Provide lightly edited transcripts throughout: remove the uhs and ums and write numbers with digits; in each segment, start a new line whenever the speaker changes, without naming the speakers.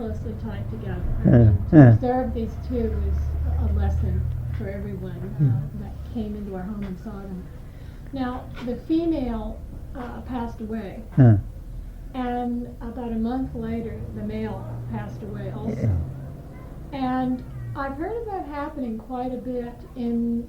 closely tied together. To observe these two is a lesson for everyone that came into our home and saw them. Now, the female passed away, and about a month later, the male passed away also. And I've heard of that happening quite a bit in,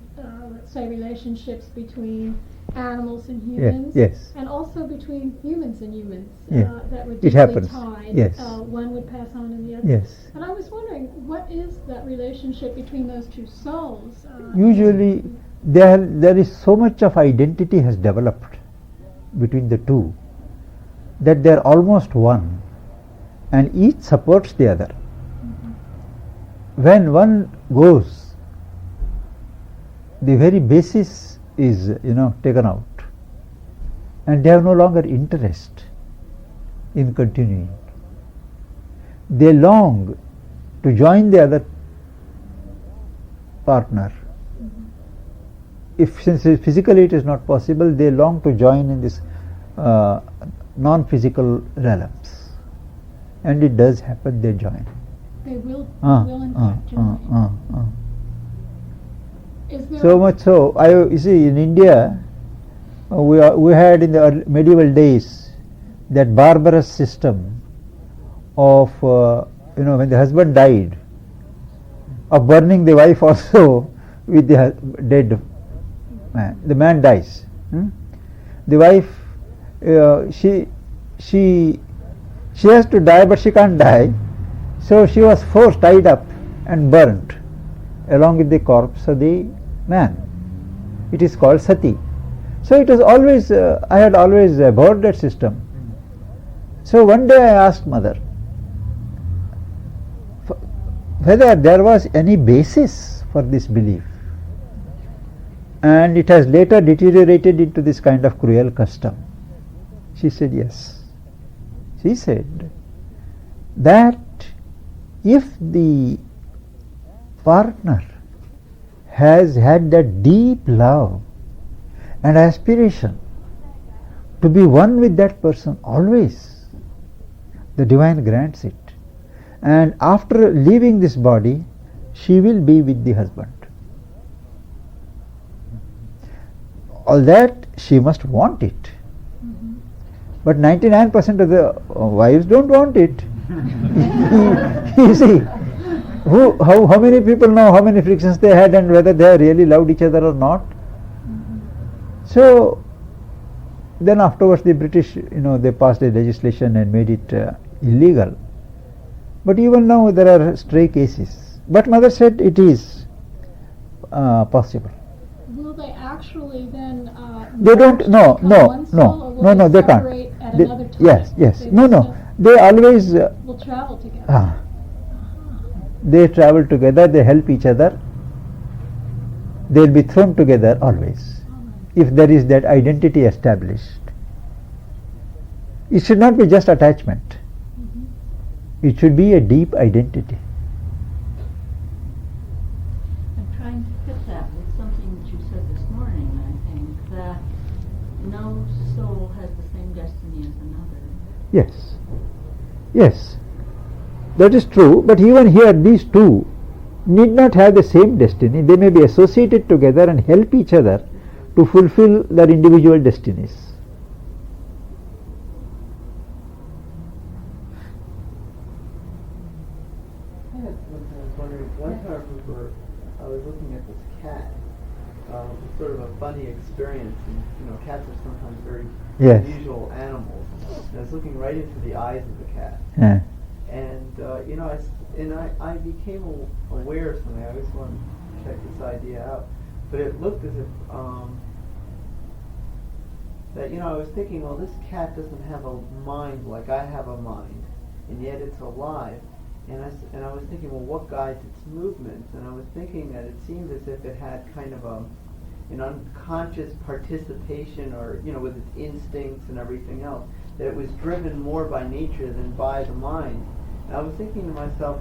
let's say, relationships between animals and humans, and also between humans and humans that were deeply tied. One would pass on in the other. And I was wondering, what is that relationship between those two souls?
Usually, there is so much of identity has developed between the two that they are almost one, and each supports the other. When one goes, the very basis is taken out, and they have no longer interest in continuing. They long to join the other partner. If since physically it is not possible, they long to join in this non-physical realms, and it does happen. They join.
They will in fact join.
So much so, you see, in India, we had in the medieval days that barbarous system of when the husband died, of burning the wife also with the dead man. The man dies. The wife, she has to die, but she can't die. So she was forced, tied up, and burnt along with the corpse of the man. It is called sati. So it was always, I had always abhorred that system. So one day I asked mother whether there was any basis for this belief, and it has later deteriorated into this kind of cruel custom. She said yes. She said that if the partner has had that deep love and aspiration to be one with that person always, the divine grants it, and after leaving this body she will be with the husband. All that she must want it, but 99% of the wives don't want it. You see, how many people know how many frictions they had and whether they really loved each other or not. So then afterwards the British, they passed a legislation and made it illegal. But even now there are stray cases. But mother said it is possible.
Will they actually then?
They don't. No. They can't. Yes. No. They always
will travel together.
They travel together. They help each other. They will be thrown together always, if there is that identity established. It should not be just attachment. It should be a deep identity.
I'm trying to fit that with something that you said this morning. I think that no soul has the same destiny as another.
Yes, that is true, but even here these two need not have the same destiny. They may be associated together and help each other to fulfill their individual destinies.
I was wondering, one time I was looking at this cat, sort of a funny experience, and cats are sometimes very unusual animals. And I was looking right into the eyes of the cat, and I became aware of something. I always wanted to check this idea out, but it looked as if that I was thinking, well, this cat doesn't have a mind like I have a mind, and yet it's alive. And I was thinking, well, what guides its movements? And I was thinking that it seemed as if it had kind of an unconscious participation, or with its instincts and everything else, that it was driven more by nature than by the mind. And I was thinking to myself,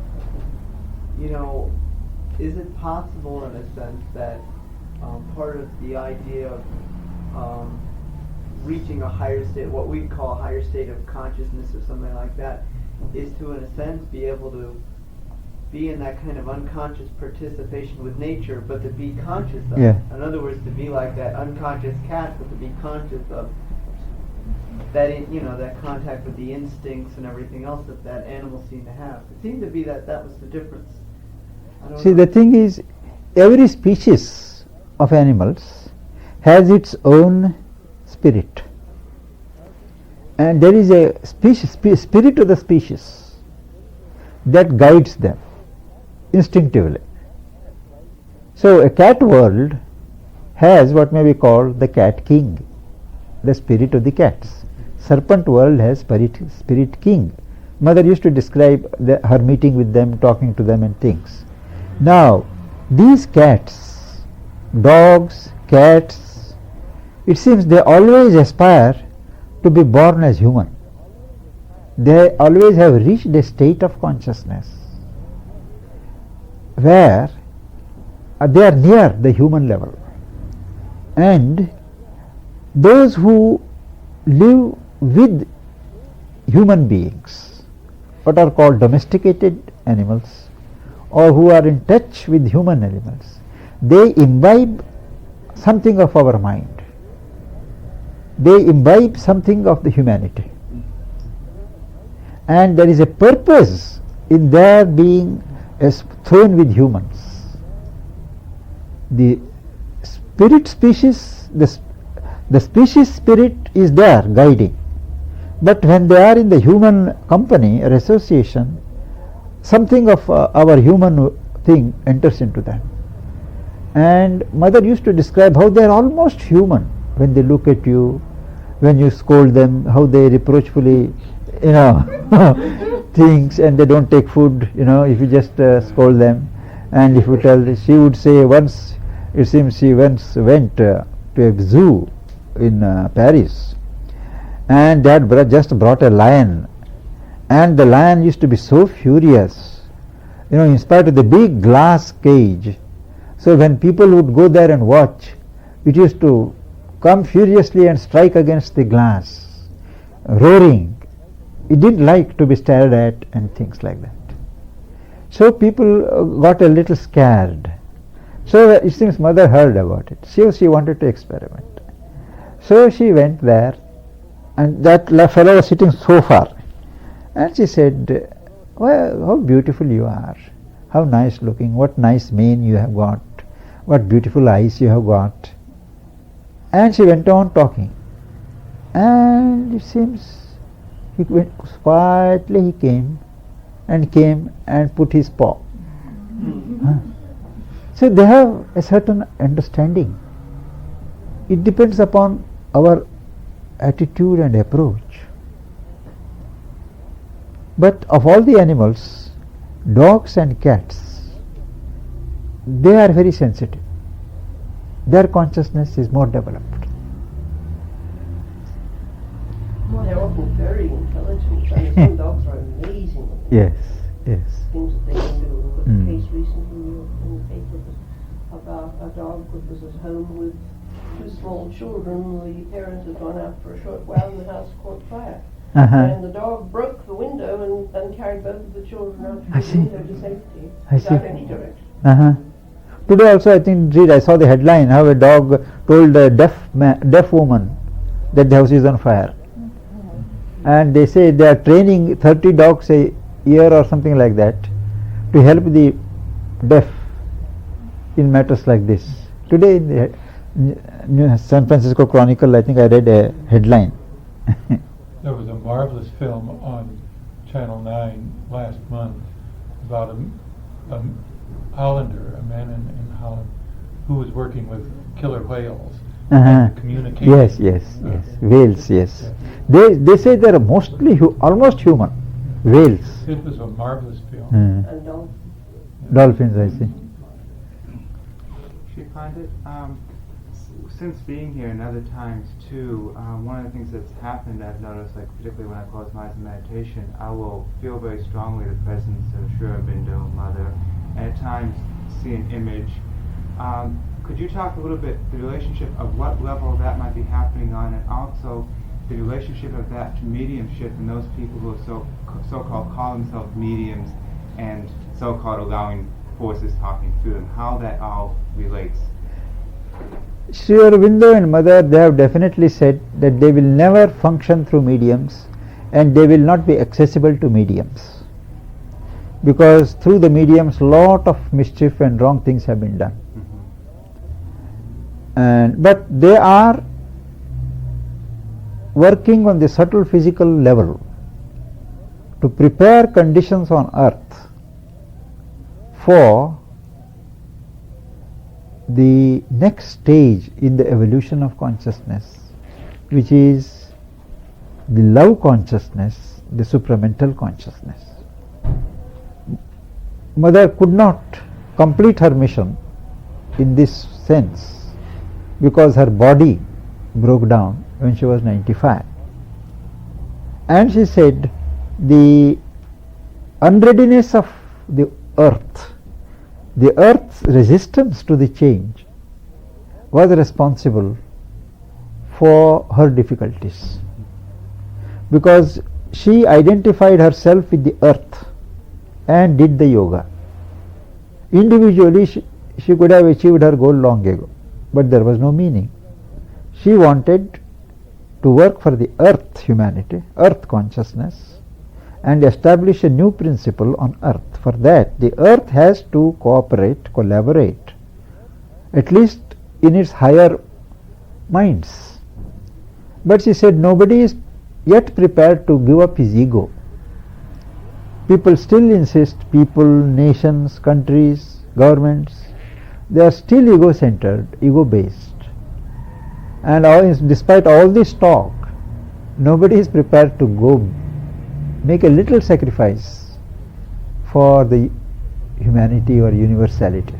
is it possible in a sense that part of the idea of reaching a higher state, what we call a higher state of consciousness or something like that, is to, in a sense, be able to be in that kind of unconscious participation with nature, but to be conscious of
Yeah.
it. In other words, to be like that unconscious cat, but to be conscious of that, that contact with the instincts and everything else that animals seem to have. It seemed to be that was the difference. I don't
See,
know.
the thing is, every species of animals has its own spirit, and there is a spirit of the species that guides them instinctively. So a cat world has what may be called the cat king, the spirit of the cats. Serpent world has spirit king. Mother used to describe her meeting with them, talking to them and things. Now, these cats, dogs, cats, it seems they always aspire to be born as human. They always have reached a state of consciousness where they are near the human level. And those who live with human beings, what are called domesticated animals, or who are in touch with human animals, they imbibe something of our mind. They imbibe something of the humanity. And there is a purpose in their being thrown with humans. The spirit species, the species spirit is there guiding. But when they are in the human company or association, something of our human thing enters into them. And Mother used to describe how they are almost human when they look at you, when you scold them, how they reproachfully, things, and they don't take food, if you just scold them. And if you tell, she would say once, it seems she once went to a zoo in Paris, and they had just brought a lion, and the lion used to be so furious, in spite of the big glass cage. So when people would go there and watch, it used to come furiously and strike against the glass, roaring. It didn't like to be stared at and things like that. So people got a little scared. So it seems Mother heard about it. She wanted to experiment. So she went there, and that fellow was sitting so far. And she said, "Well, how beautiful you are. How nice looking. What nice mane you have got. What beautiful eyes you have got." And she went on talking. And it seems he went quietly, he came and put his paw. So they have a certain understanding. It depends upon our attitude and approach. But of all the animals, dogs and cats, they are very sensitive. Their consciousness is more developed.
Well, they're often very intelligent, and some dogs are amazing.
Yes.
Things that they can do. Look at the case recently in the paper about a dog that was at home with two small children. The parents had gone out for a short while and the house caught fire. And the dog broke the window and carried both of the children out
I
through
see.
the window to safety
I see.
without any direction.
Today also I saw the headline how a dog told a deaf woman that the house is on fire. And they say they are training 30 dogs a year or something like that to help the deaf in matters like this. Today in the San Francisco Chronicle, I think I read a headline.
There was a marvelous film on Channel 9 last month about a Hollander, a man in Holland, who was working with killer whales and communicating.
Yes. Whales, yes. They say they are mostly almost human. Whales.
It was a marvelous film.
And dogs.
Dolphins, I see.
She Pandit, since being here and other times too, one of the things that's happened I've noticed, like particularly when I close my eyes in meditation, I will feel very strongly the presence of Aurobindo, Mother, and at times see an image. Could you talk a little bit the relationship of what level that might be happening on, and also the relationship of that to mediumship and those people who are so so-called call themselves mediums and so-called allowing forces talking through them, how that all relates.
Sri Aurobindo and Mother, they have definitely said that they will never function through mediums and they will not be accessible to mediums, because through the mediums lot of mischief and wrong things have been done. But they are working on the subtle physical level to prepare conditions on earth for the next stage in the evolution of consciousness, which is the love consciousness, the supramental consciousness. Mother could not complete her mission in this sense because her body broke down when she was 95. And she said the unreadiness of the earth's resistance to the change was responsible for her difficulties, because she identified herself with the earth and did the yoga. Individually she could have achieved her goal long ago, but there was no meaning. She wanted to work for the earth humanity, earth consciousness, and establish a new principle on earth. For that, the earth has to cooperate, collaborate, at least in its higher minds. But she said nobody is yet prepared to give up his ego. People still insist, people, nations, countries, governments, they are still ego-centered, ego-based. And despite all this talk, nobody is prepared to go make a little sacrifice for the humanity or universality.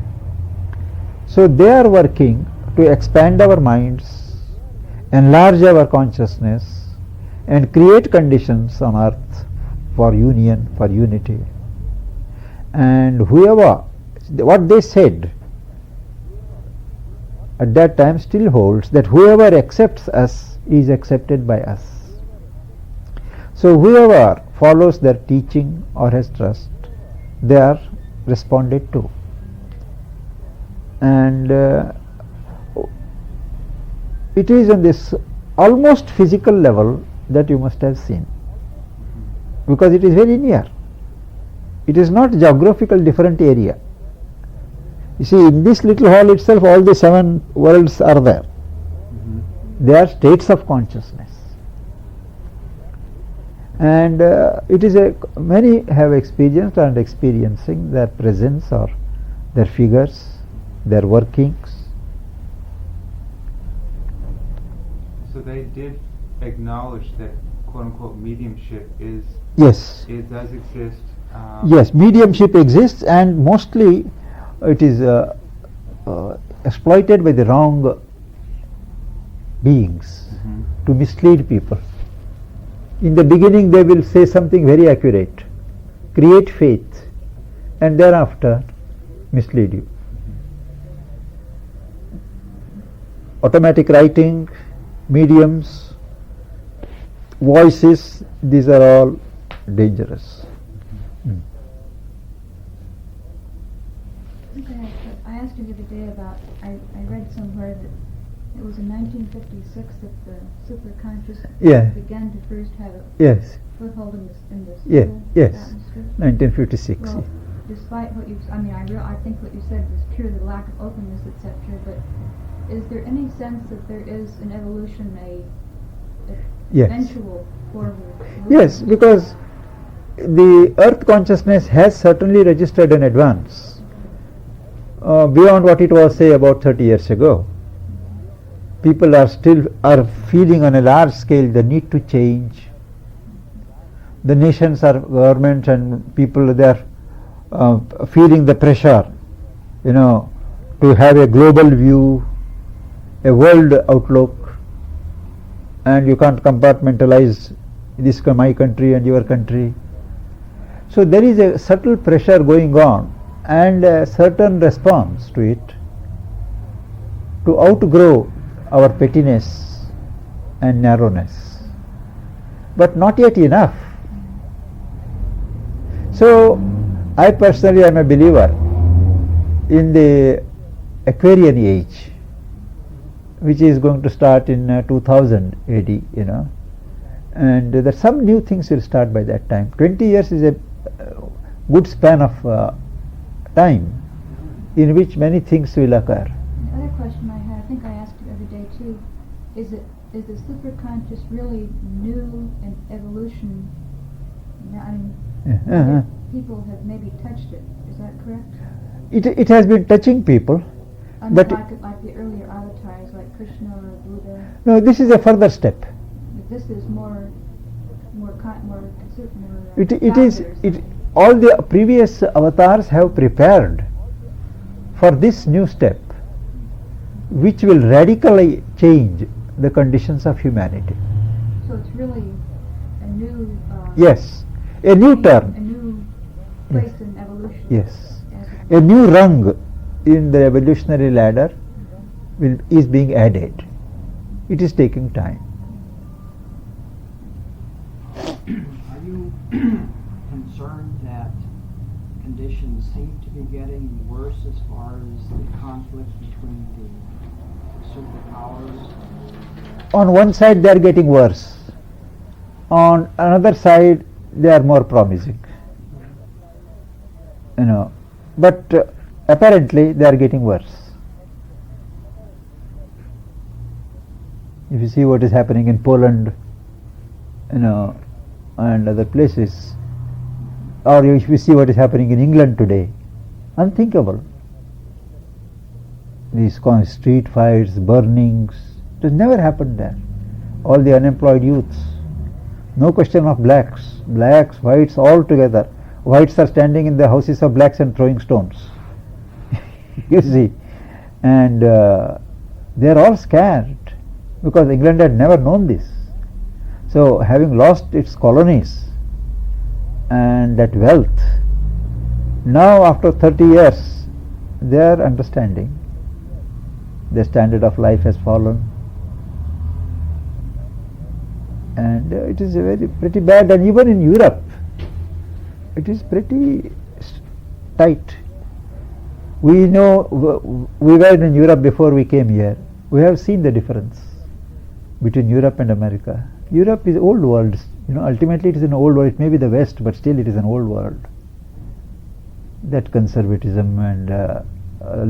So they are working to expand our minds, enlarge our consciousness, and create conditions on earth for union, for unity. And what they said at that time still holds, that whoever accepts us is accepted by us. So whoever follows their teaching or has trust, they are responded to. And it is on this almost physical level that you must have seen, because it is very near. It is not geographical different area. You see, in this little hall itself, all the 7 worlds are there. They are states of consciousness. And it is many have experienced and experiencing their presence or their figures, their workings.
So they did acknowledge that quote unquote mediumship is,
Yes.
it does exist.
Yes, mediumship exists, and mostly it is exploited by the wrong beings to mislead people. In the beginning they will say something very accurate, create faith, and thereafter mislead you. Automatic writing, mediums, voices, these are all dangerous.
I asked you the other day about, I read somewhere that it was in 1956 that the superconscious began to first have a
Yes.
foothold in the
Yes.
civil
Yes.
atmosphere.
1956.
Well, despite what I think what you said was purely the lack of openness, etc. But is there any sense that there is an evolution,
Yes.
eventual forward?
Yes, because the earth consciousness has certainly registered an advance beyond what it was, say, about 30 years ago. People are feeling on a large scale the need to change. The nations are governments and people, they are feeling the pressure, to have a global view, a world outlook, and you can't compartmentalize this my country and your country. So there is a subtle pressure going on and a certain response to it to outgrow our pettiness and narrowness. But not yet enough. So I personally am a believer in the Aquarian age, which is going to start in 2000 AD, and that some new things will start by that time. 20 years is a good span of time in which many things will occur.
The other question I had, I think I asked you the other day too, is the superconscious really new in evolution? Now, I mean, people have maybe touched it. Is that correct?
It has been touching people, but
Like the earlier avatars, like Krishna or Buddha.
no, this is a further step.
But this is more.
All the previous avatars have prepared for this new step, which will radically change the conditions of humanity.
So it's really a new.
Yes, a new turn.
A new place in evolution.
Yes, a new rung in the evolutionary ladder is being added. It is taking time.
Are you concerned that conditions seem to be getting worse as far as the conflict between the superpowers?
On one side they are getting worse. On another side they are more promising. But apparently they are getting worse. If you see what is happening in Poland, and other places, or if you see what is happening in England today, unthinkable. These street fights, burnings, it has never happened there. All the unemployed youths, no question of blacks, whites, all together. Whites are standing in the houses of blacks and throwing stones. You see, and they are all scared because England had never known this. So having lost its colonies and that wealth, now after 30 years they are understanding their standard of life has fallen, and it is pretty bad. And even in Europe it is pretty tight. We know, we were in Europe before we came here. We have seen the difference between Europe and America. Europe is old world. Ultimately it is an old world. It may be the West, but still it is an old world. That conservatism and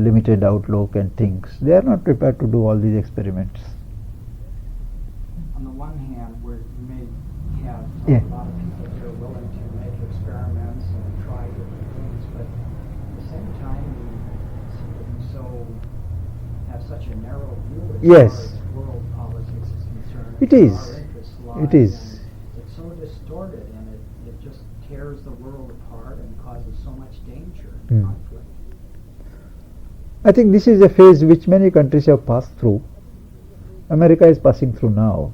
limited outlook and things, they are not prepared to do all these experiments.
On the one hand, you may have
Yeah.
a lot of people that are willing to make experiments and try different things, but at the same time, we seem to be have such a narrow view as
Yes.
far as world politics is concerned.
It is.
Our interests lie
It is.
in- It's so distorted, and it just tears the world apart and causes so much danger and conflict.
I think this is a phase which many countries have passed through. America is passing through now.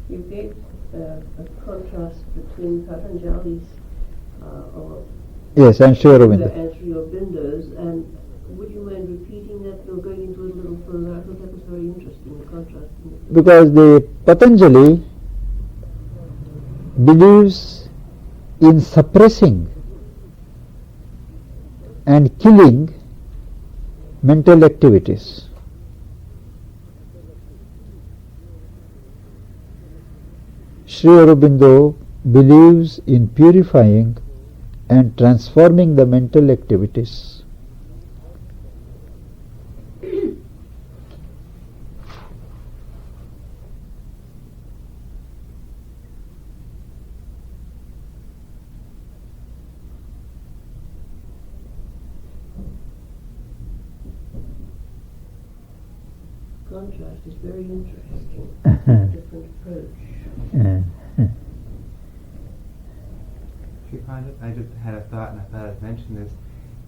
You gave a contrast between Patanjali's or
Yes, and Sri Aurobindo.
and Sri Aurobindo's, and would you mind repeating that or going into it a little further? I thought that was very interesting, the contrast.
Because the Patanjali believes in suppressing and killing mental activities. Sri Aurobindo believes in purifying and transforming the mental activities.
Contrast is very interesting. Different approach.
Pandit, I just had a thought, and I thought I'd mention this.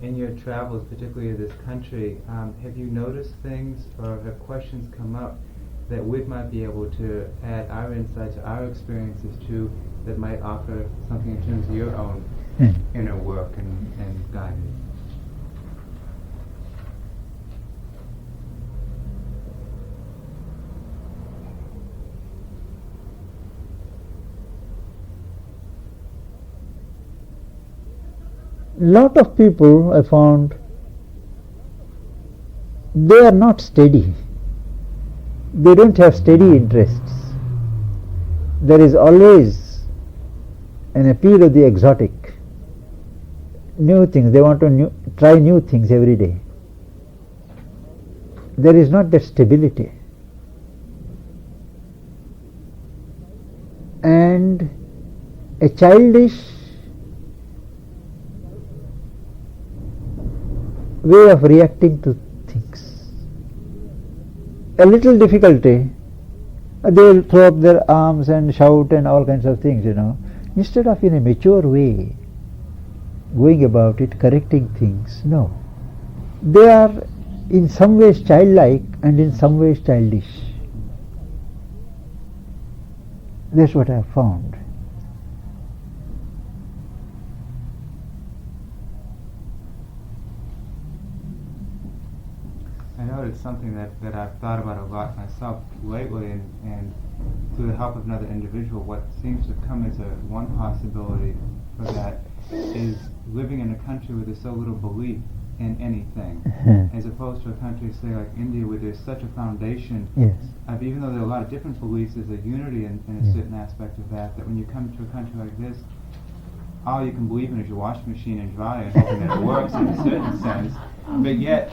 In your travels, particularly to this country, have you noticed things or have questions come up that we might be able to add our insights or our experiences to that might offer something in terms of your own inner work and guidance?
lot of people I found, they are not steady. They don't have steady interests. There is always an appeal of the exotic, new things. They want to try new things every day. There is not that stability. And a childish way of reacting to things. A little difficulty, they will throw up their arms and shout and all kinds of things, Instead of in a mature way going about it, correcting things, no. They are in some ways childlike and in some ways childish. That's what I have found.
I know it's something that I've thought about a lot myself lately, and through the help of another individual, what seems to come as one possibility for that is living in a country where there's so little belief in anything, as opposed to a country, say, like India, where there's such a foundation of, even though there are a lot of different beliefs, there's a unity in a certain aspect of that when you come to a country like this, all you can believe in is your washing machine and dryer and hoping that it works in a certain sense, but yet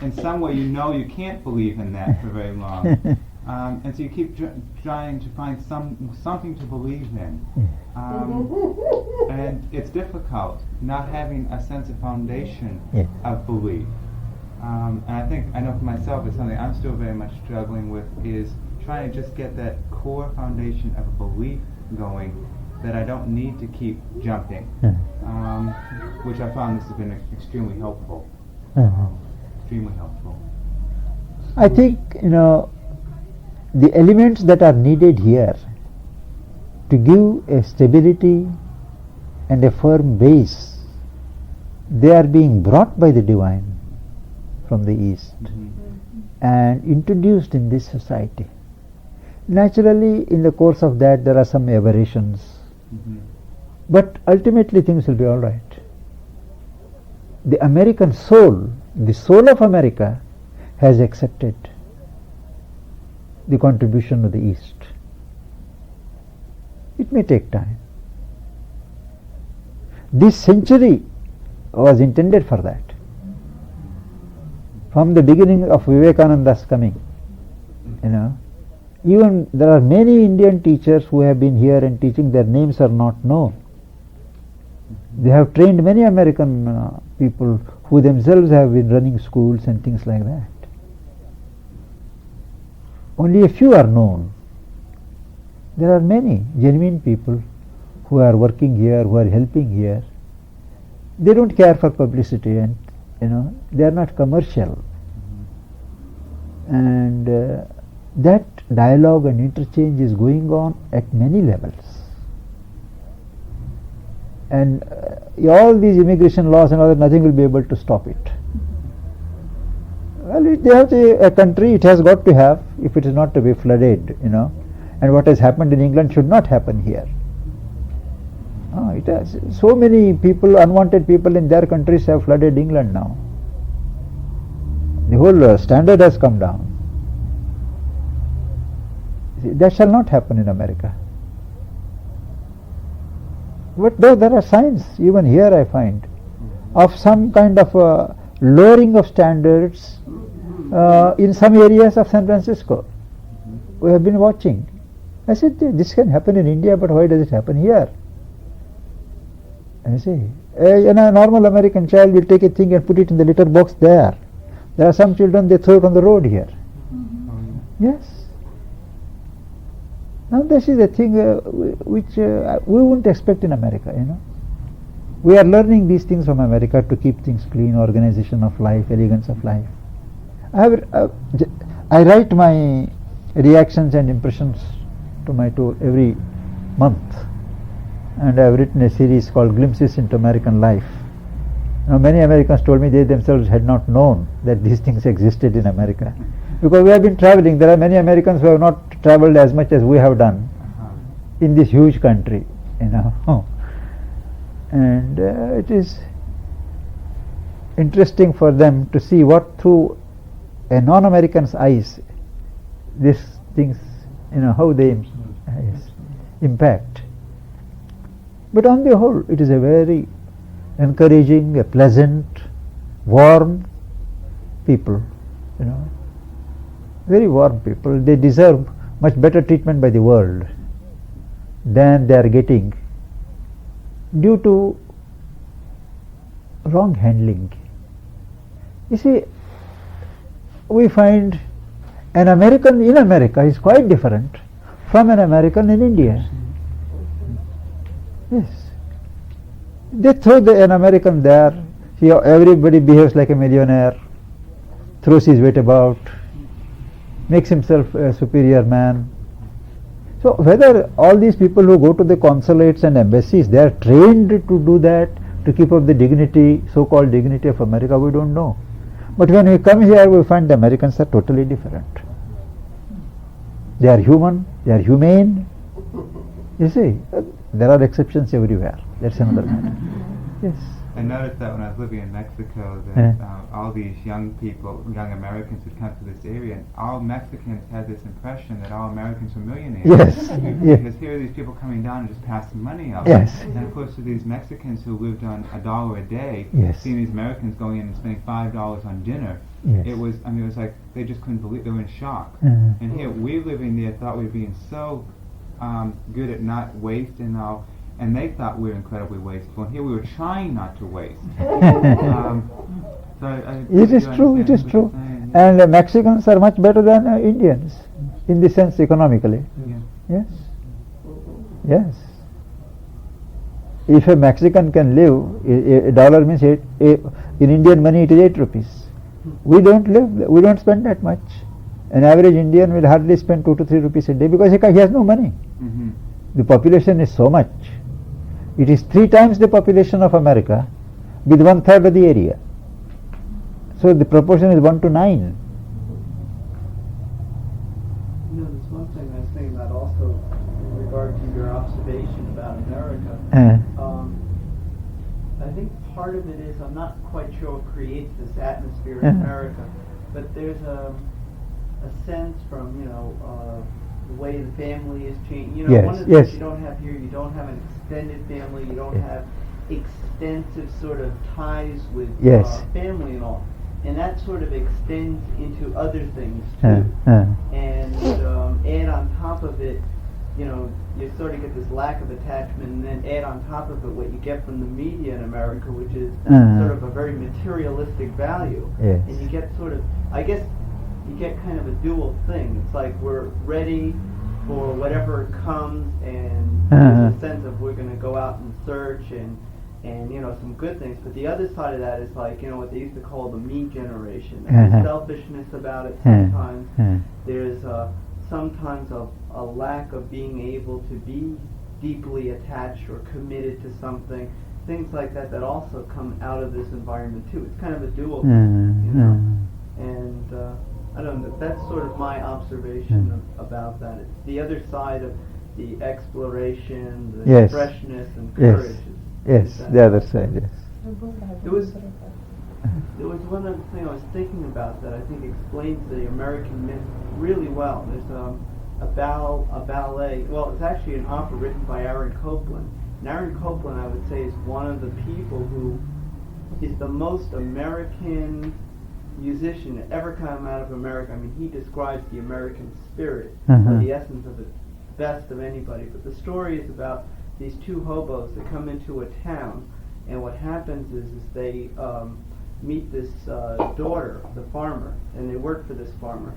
in some way you can't believe in that for very long. And so you keep trying to find something to believe in. And it's difficult not having a sense of foundation of belief. And I know for myself, it's something I'm still very much struggling with, is trying to just get that core foundation of a belief going, that I don't need to keep jumping, which I found this has been extremely helpful. Extremely helpful.
I think, the elements that are needed here to give a stability and a firm base, they are being brought by the divine from the East and introduced in this society. Naturally, in the course of that, there are some aberrations, but ultimately things will be all right. The American soul, the soul of America, has accepted the contribution of the East. It may take time. This century was intended for that. From the beginning of Vivekananda's coming, even there are many Indian teachers who have been here and teaching, their names are not known. They have trained many American people who themselves have been running schools and things like that. Only a few are known. There are many genuine people who are working here, who are helping here. They don't care for publicity, and they are not commercial. And that dialogue and interchange is going on at many levels. And all these immigration laws and all that, nothing will be able to stop it. Well, they have a country, it has got to have, if it is not to be flooded, and what has happened in England should not happen here. It has. So many people, unwanted people in their countries have flooded England now. The whole standard has come down. That shall not happen in America. But though there are signs, even here I find, of some kind of lowering of standards in some areas of San Francisco. We have been watching. I said, this can happen in India, but why does it happen here? And you see, a normal American child will take a thing and put it in the litter box there. There are some children, they throw it on the road here. Yes. Now this is a thing which we wouldn't expect in America, We are learning these things from America to keep things clean, organization of life, elegance of life. I write my reactions and impressions to every month, and I have written a series called Glimpses into American Life. Many Americans told me they themselves had not known that these things existed in America, because we have been traveling. There are many Americans who have not traveled as much as we have done in this huge country, And it is interesting for them to see what through a non-American's eyes these things, how they impact. But on the whole, it is a very encouraging, a pleasant, warm people, very warm people. They deserve much better treatment by the world than they are getting due to wrong handling. You see, we find an American in America is quite different from an American in India. Yes. They throw an American there, everybody behaves like a millionaire, throws his weight about, makes himself a superior man. So whether all these people who go to the consulates and embassies, they are trained to do that, to keep up the dignity, so-called dignity of America, we don't know. But when we come here, we find the Americans are totally different. They are human, they are humane. You see, there are exceptions everywhere. That's another matter. Yes.
I noticed that when I was living in Mexico, that all these young people, young Americans would come to this area, and all Mexicans had this impression that all Americans were millionaires.
Yes.
Because here are these people coming down and just passing money out.
Yes.
And of course, to these Mexicans who lived on $1 a day,
Yes.
seeing these Americans going in and spending $5 on dinner,
Yes.
it was like they just couldn't believe, they were in shock.
Mhm.
And here, we living there thought we were being so good at not wasting all. And they thought we were incredibly wasteful. And here we were trying not to waste.
It is true, it is true. And Mexicans are much better than Indians, in the sense economically.
Yeah.
Yes. Yes. If a Mexican can live, a dollar means in Indian money it is 8 rupees. We don't spend that much. An average Indian will hardly spend 2 to 3 rupees a day because he has no money.
Mm-hmm.
The population is so much. It is 3 times the population of America with 1/3 of the area. So the proportion is 1 to 9.
There's one thing I was thinking about also in regard to your observation about America. I think part of it is, I'm not quite sure what creates this atmosphere in America, but there's a sense from, the way the family is changed.
Yes,
one of the
yes.
things you don't have here, you don't have an extended family, you don't have extensive sort of ties with
Yes.
family and all. And that sort of extends into other things too. And add on top of it, you sort of get this lack of attachment, and then add on top of it what you get from the media in America, which is sort of a very materialistic value.
Yes.
And you get sort of, I guess, you get kind of a dual thing. It's like we're ready for whatever comes, and there's a sense of we're going to go out and search and some good things. But the other side of that is like, what they used to call the me generation. There's selfishness about it sometimes. There's sometimes a lack of being able to be deeply attached or committed to something. Things like that also come out of this environment too. It's kind of a dual thing, And I don't know, that's sort of my observation about that. It's the other side of the exploration, the
Yes.
freshness and
Yes.
courage.
Yes, the other side, yes.
There was one other thing I was thinking about that I think explains the American myth really well. There's a ballet, well, it's actually an opera written by Aaron Copland. And Aaron Copland, I would say, is one of the people who is the most American musician to ever come out of America. I mean, he describes the American spirit, or the essence of it, best of anybody. But the story is about these 2 hobos that come into a town, and what happens is they meet this daughter, the farmer, and they work for this farmer.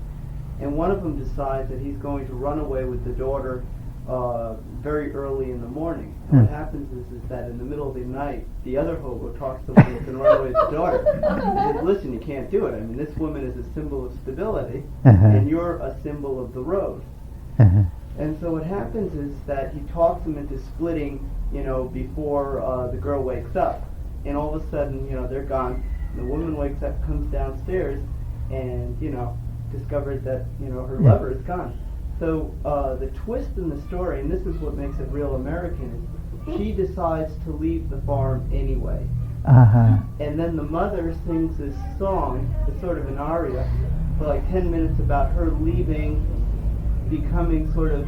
And one of them decides that he's going to run away with the daughter very early in the morning. And what happens is that in the middle of the night, the other hobo talks to the one who's going to run away with the daughter. He says, listen, you can't do it. I mean, this woman is a symbol of stability, and you're a symbol of the road. And so what happens is that he talks them into splitting, before the girl wakes up. And all of a sudden, they're gone. And the woman wakes up, comes downstairs, and, discovers that, her lover is gone. So the twist in the story, and this is what makes it real American, is she decides to leave the farm anyway.
Uh-huh.
And then the mother sings this song, it's sort of an aria, for like 10 minutes about her leaving, becoming sort of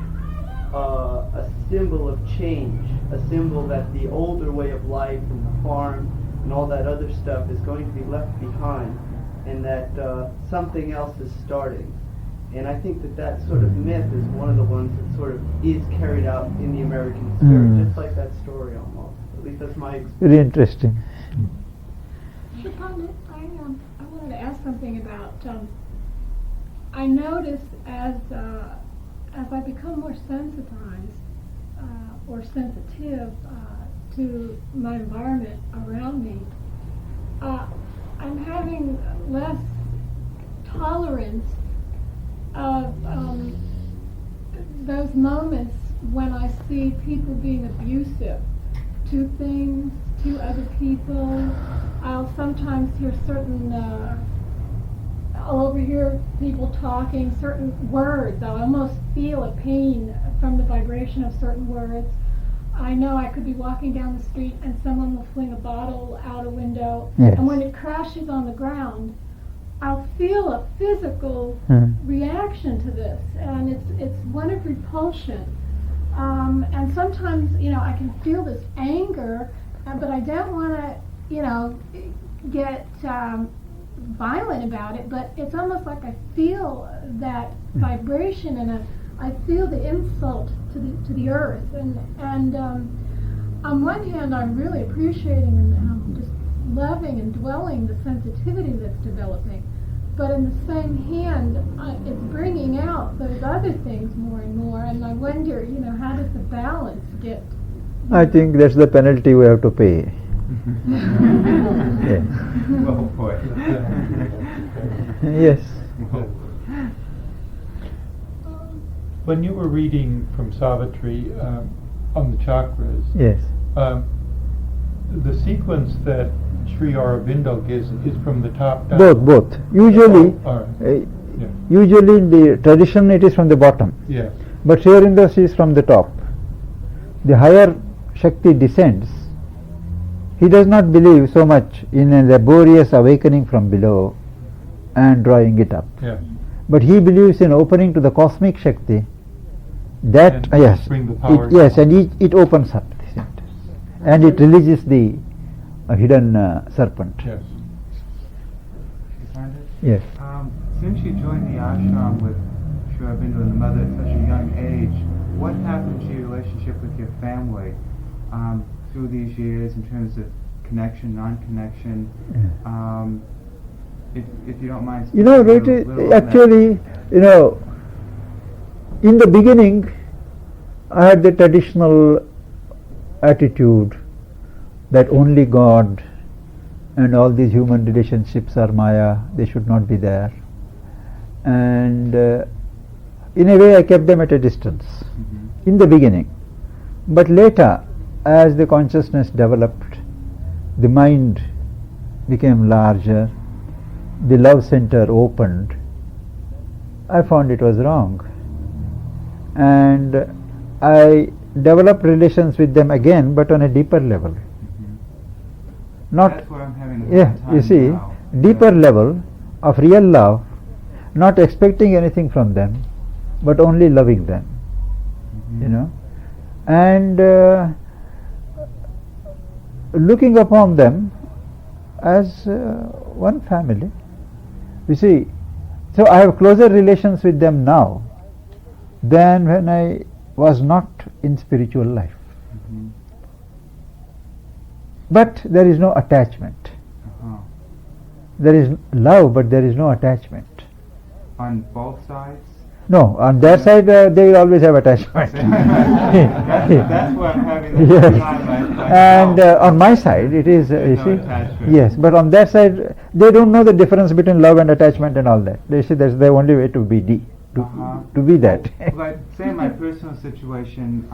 a symbol of change, a symbol that the older way of life and the farm and all that other stuff is going to be left behind, and that something else is starting. And I think that sort of myth is one of the ones that sort of is carried out in the American spirit, just like that story almost. At least that's my experience.
Very interesting.
So Pandit, I wanted to ask something about, I noticed as I become more sensitized or sensitive to my environment around me, I'm having less tolerance of those moments when I see people being abusive to things, to other people. I'll sometimes hear certain, I'll overhear people talking certain words. I'll almost feel a pain from the vibration of certain words. I know I could be walking down the street and someone will fling a bottle out a window,
Yes.
and when it crashes on the ground, I'll feel a physical reaction to this, and it's one of repulsion. And sometimes, I can feel this anger, but I don't want to, get violent about it. But it's almost like I feel that vibration, and I feel the insult to the earth. And on one hand, I'm really appreciating and just loving and dwelling the sensitivity that's developing, but in the same hand, it's bringing out those other things more and more, and I wonder, how does the balance get?
I think that's the penalty we have to pay. Yes.
Well put.
Yes.
When you were reading from Savitri on the chakras,
Yes.
The sequence that Sri Aurobindo gives is from the top down.
Both. Usually,
All right. Yeah.
usually in the tradition it is from the bottom,
Yeah.
but here in this is from the top. The higher Shakti descends. He does not believe so much in a laborious awakening from below and drawing it up,
Yeah.
but he believes in opening to the cosmic Shakti. That
And
yes,
bring the power
yes,
down.
and it opens up the center, and it releases the hidden serpent.
Yes.
Pandit?
Yes.
Since you joined the ashram with Sri Aurobindo and the mother at such a young age, what happened to your relationship with your family through these years in terms of connection, non-connection? If you don't mind speaking a little on that.
Actually, in the beginning, I had the traditional attitude that only God and all these human relationships are Maya, they should not be there. And in a way I kept them at a distance in the beginning. But later, as the consciousness developed, the mind became larger, the love center opened, I found it was wrong. And I developed relations with them again, but on a deeper level. Not,
That's where I'm having a hard time
you see,
now.
deeper level of real love, not expecting anything from them, but only loving them, and looking upon them as one family. You see, so I have closer relations with them now than when I was not in spiritual life. But there is no attachment. There is love, but there is no attachment.
On both sides?
No, on their side they will always have attachment.
that's where I'm having the
Yes.
time.
And on my side it is, you
There's no
see,
attachment.
yes, but on their side they don't know the difference between love and attachment and all that. They say that's the only way to be to be that.
Like, say in my personal situation,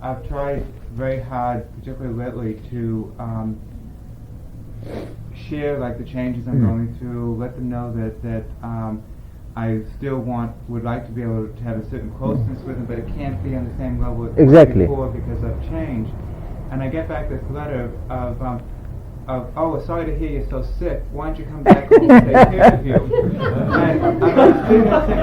I've tried very hard, particularly lately, to share like the changes I'm going through, let them know that I still would like to be able to have a certain closeness with them, but it can't be on the same level as
Exactly.
before because I've changed. And I get back this letter of oh, sorry to hear you're so sick. Why don't you come back home and take care of you? And I'm sitting there saying,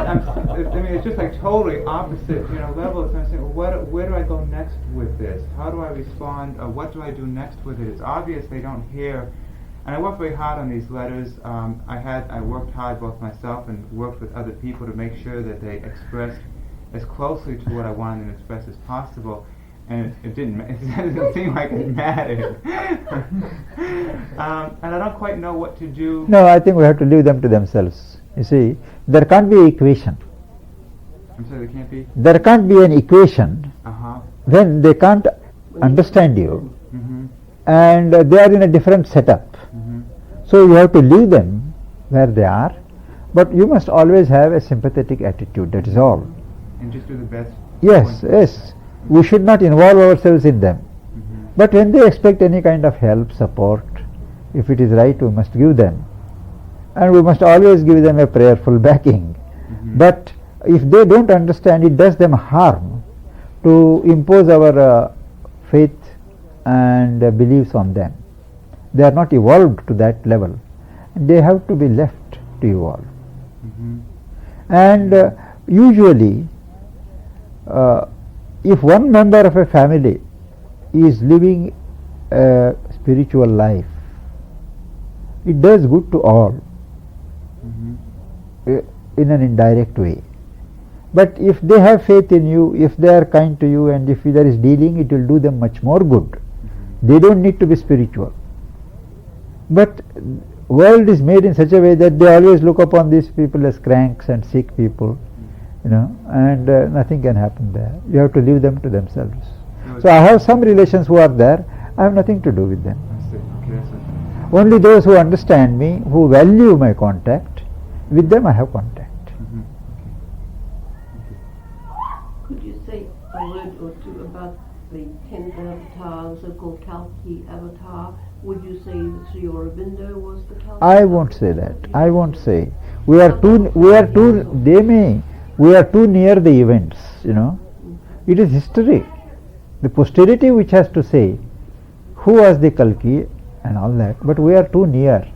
I mean, it's just like totally opposite, levels. And I'm saying, well, where do I go next with this? How do I respond? What do I do next with it? It's obvious they don't hear. And I worked very hard on these letters. I worked hard both myself and worked with other people to make sure that they expressed as closely to what I wanted them to express as possible. And it didn't. It doesn't seem like it mattered. And I don't quite know what to do.
No, I think we have to leave them to themselves. You see, there can't be an equation.
I'm sorry, there can't be?
There can't be an equation when they can't understand you and they are in a different setup. So you have to leave them where they are, but you must always have a sympathetic attitude, that is all.
And just do the best.
Yes, yes. We should not involve ourselves in them. But when they expect any kind of help, support, if it is right, we must give them. And we must always give them a prayerful backing. But if they don't understand, it does them harm to impose our faith and beliefs on them. They are not evolved to that level. They have to be left to evolve. And usually, if one member of a family is living a spiritual life, it does good to all in an indirect way. But if they have faith in you, if they are kind to you, and if there is dealing, it will do them much more good. They don't need to be spiritual. But world is made in such a way that they always look upon these people as cranks and sick people, and nothing can happen there. You have to leave them to themselves. So I have some relations who are there. I have nothing to do with them. Only those who understand me, who value my contact, with them I have contact.
Could you say a word or two about the 10th avatar, the so-called Kalki avatar? Would you say that Sri Aurobindo was the Kalki?
I won't say that. I won't say. We are too near the events, It is history. The posterity which has to say who was the Kalki and all that, but we are too near.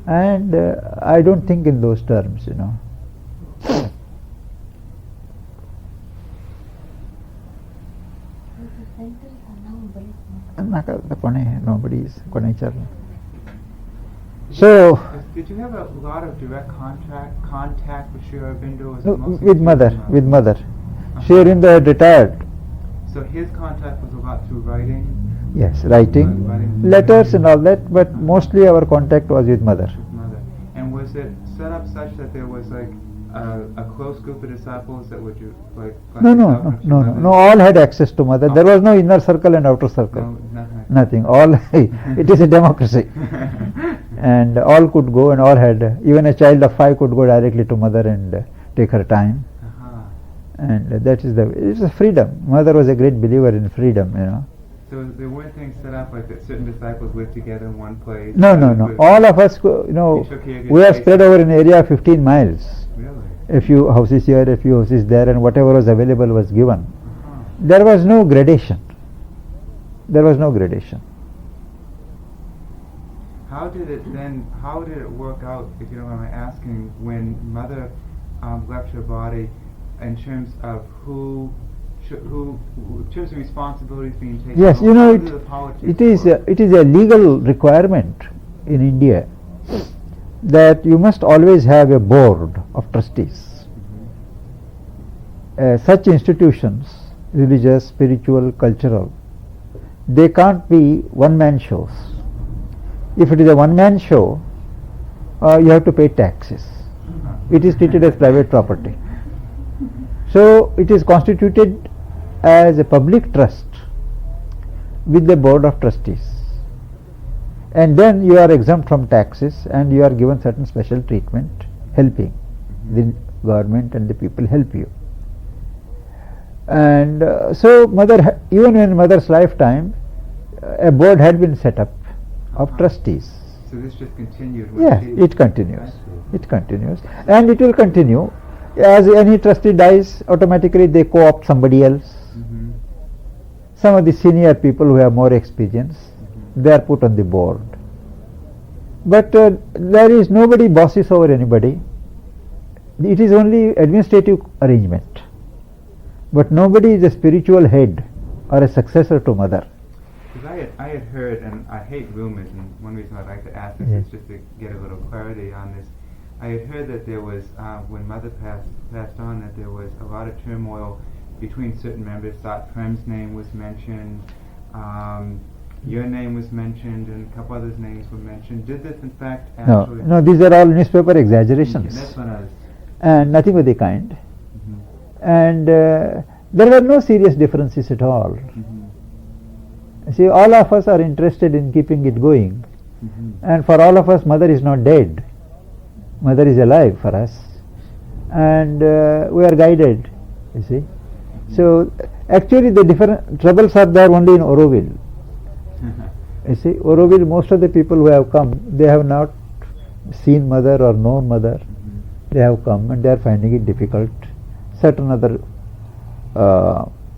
And I don't think in those terms, Nobody is. So,
did you have a lot of direct contact with Sri Aurobindo?
With mother. Sri Aurobindo had retired.
So his contact was a lot through writing?
Yes, writing, letters and all that, but mostly our contact was with mother.
And was it set up such that there was like a close group of disciples that would
No, all had access to mother. There was no inner circle and outer circle.
No,
nothing. All it is a democracy. And all could go, and all had, even a child of 5 could go directly to mother and take her time. And that is it's a freedom. Mother was a great believer in freedom,
So there weren't things set up like that certain disciples lived together in one place?
No. All of us, we are spread over an area of 15 miles.
Really?
A few houses here, a few houses there, and whatever was available was given. There was no gradation.
How did it work out, if you don't mind my asking, when mother left her body, in terms of who in terms of responsibilities being taken?
Yes, it is a legal requirement in India that you must always have a board of trustees. Such institutions, religious, spiritual, cultural, they can't be one-man shows. If it is a one-man show, you have to pay taxes. It is treated as private property. So it is constituted as a public trust with the board of trustees, and then you are exempt from taxes and you are given certain special treatment, helping the government and the people help you. And so mother, even in mother's lifetime, a board had been set up of trustees.
So this just continued?
Yes, it continues, and it will continue. As any trustee dies, automatically they co-opt somebody else. Some of the senior people who have more experience, they are put on the board. But there is nobody bosses over anybody. It is only administrative arrangement. But nobody is a spiritual head or a successor to mother.
Because I had heard, and I hate rumors, and one reason I'd like to ask this
Yes.
is just to get a little clarity on this. I had heard that there was, when Mother passed on, that there was a lot of turmoil between certain members. Thought Prem's name was mentioned, your name was mentioned, and a couple others' names were mentioned. Did this in fact actually...
No, these are all newspaper exaggerations.
That's what I was...
And nothing of the kind.
Mhm.
And there were no serious differences at all.
Mhm.
See, all of us are interested in keeping it going.
Mhm.
And for all of us, mother is not dead. Mother is alive for us. And we are guided, you see. So, actually the different troubles are there only in Aurobindo. You see, Aurobindo, most of the people who have come, they have not seen mother or known mother. They have come and they are finding it difficult. Certain other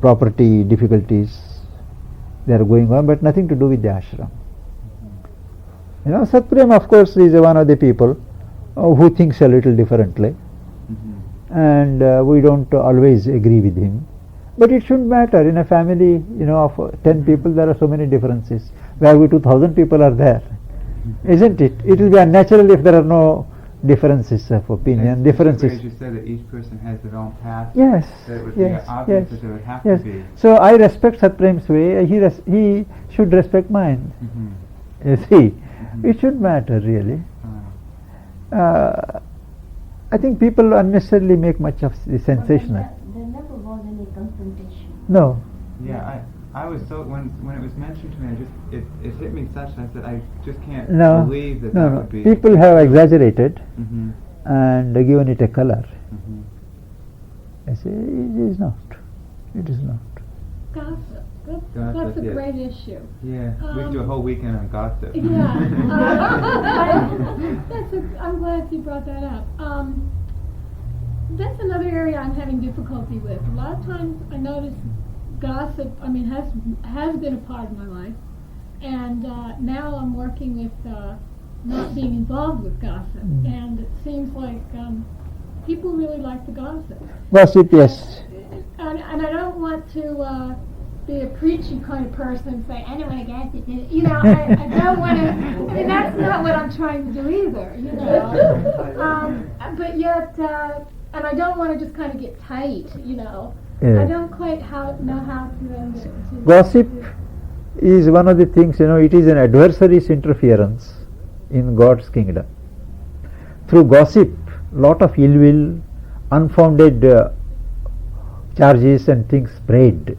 property difficulties, they are going on, but nothing to do with the ashram. You know, Satprem, of course, is one of the people who thinks a little differently, and we don't always agree with him. But it shouldn't matter. In a family, you know, of 10 people, there are so many differences. Where we 2,000 people are there, isn't it? It will be unnatural if there are no differences of opinion. Differences.
As you said, that each person has their own path.
Yes.
That it would
Yes.
be obvious
Yes.
that there would have
Yes.
to be.
So I respect Satprem's way. He should respect mine.
Mhm.
You see, it should matter really. I think people unnecessarily make much of the sensational.
There never was any confrontation.
No.
Yeah, I was so when it was mentioned to me, it hit me such that I said I just can't
No.
believe that
No.
that
No.
would be.
People have exaggerated
Mhm.
and given it a color.
Mhm.
I say it is not. It is not.
Gossip. That's
Gossip,
a
yes.
great issue.
Yeah, we could do a whole weekend on gossip.
Yeah. I'm glad you brought that up. That's another area I'm having difficulty with. A lot of times I notice gossip, has been a part of my life. And now I'm working with not being involved with gossip. And it seems like people really like to gossip.
Gossip, yes.
And I don't want to be a preachy kind of person and say, I don't want to gossip. You know, I don't want to, that's not what I'm trying to do either, you know. But yet, and I don't want to just kind of get tight, you know.
Yeah.
I don't quite know how to
Gossip is one of the things, you know, it is an adversary's interference in God's kingdom. Through gossip, lot of ill will, unfounded charges and things spread.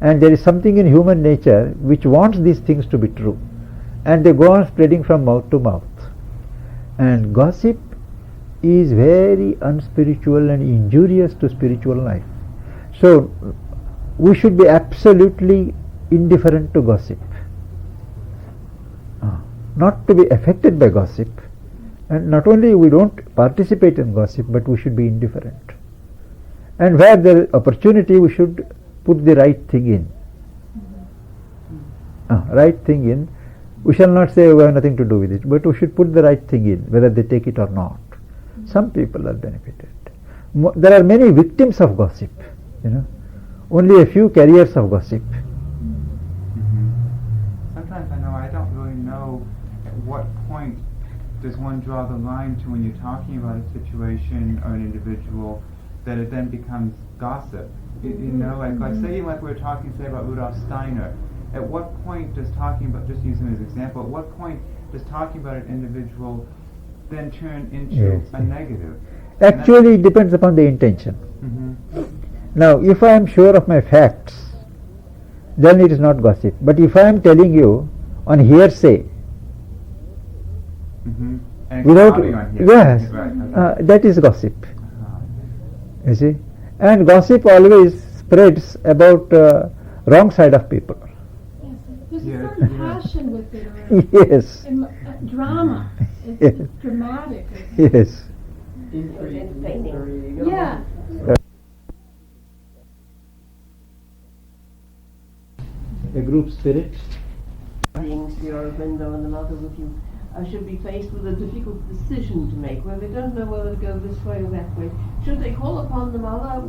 And there is something in human nature which wants these things to be true. And they go on spreading from mouth to mouth. And gossip is very unspiritual and injurious to spiritual life. So, we should be absolutely indifferent to gossip. Not to be affected by gossip. And not only we don't participate in gossip, but we should be indifferent. And where there is opportunity, we should put the right thing in. Right thing in. We shall not say we have nothing to do with it, but we should put the right thing in, whether they take it or not. Some people are benefited. There are many victims of gossip, you know. Only a few carriers of gossip.
Sometimes I don't really know at what point does one draw the line to when you're talking about a situation or an individual that it then becomes gossip. You know, like say like we were talking say about Rudolf Steiner. At what point does talking about, just using him as an example, at what point does talking about an individual then turn into a negative?
Actually, it depends upon the intention. Now, if I am sure of my facts, then it is not gossip. But if I am telling you on hearsay,
And
without,
counting on him.
yes,
Right.
that is gossip. You see, and gossip always spreads about wrong side of people.
There's
Yeah,
a certain
yeah.
passion with it, or
Yes,
drama. It's
Yes.
dramatic.
yes.
Entertaining.
Yeah.
A group spirit.
Beings, the Aurobindo and the Mother with you. should be faced with a difficult decision to make, where they don't know whether to go this way or that way, should they call upon the mother,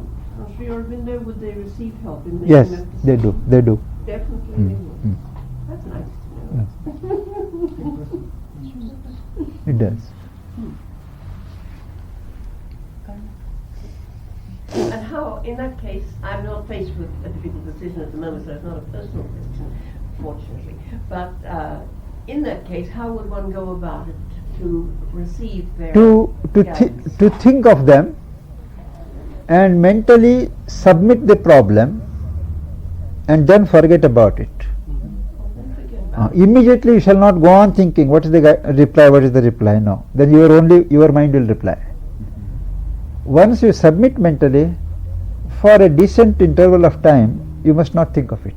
Sri Aurobindo, would they receive help in making
Yes,
that
they
decision?
do. They do.
Definitely
Mm,
they would.
mm.
That's nice to know.
It does.
And how, in that case, I'm not faced with a difficult decision at the moment, so it's not a personal question, fortunately. But in that case, how would one go about it to receive their guidance?
To think of them and mentally submit the problem and then forget about it.
Then forget about it.
Immediately you shall not go on thinking what is the reply, what is the reply. No, then your mind will reply. Once you submit mentally, for a decent interval of time, you must not think of it.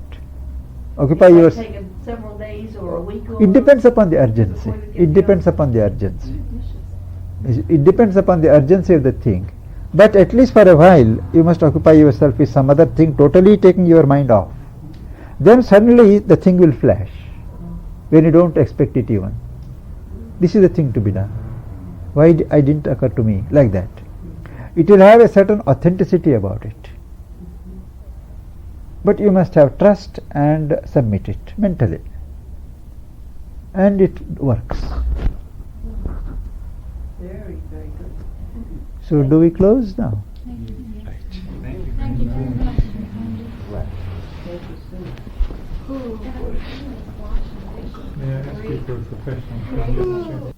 Occupy
It might
your.
take several days or a week or
It depends upon the urgency.
before you get
It depends
the
upon the urgency. It depends upon the urgency of the thing. But at least for a while, you must occupy yourself with some other thing, totally taking your mind off. Then suddenly the thing will flash when you don't expect it even. This is the thing to be done. Why I didn't occur to me like that? It will have a certain authenticity about it. But you must have trust and submit it mentally. And it works.
Very, very good.
So do we close now?
Thank you.
Thank you very much.
Thank you so much.
May I ask you for a professional comment?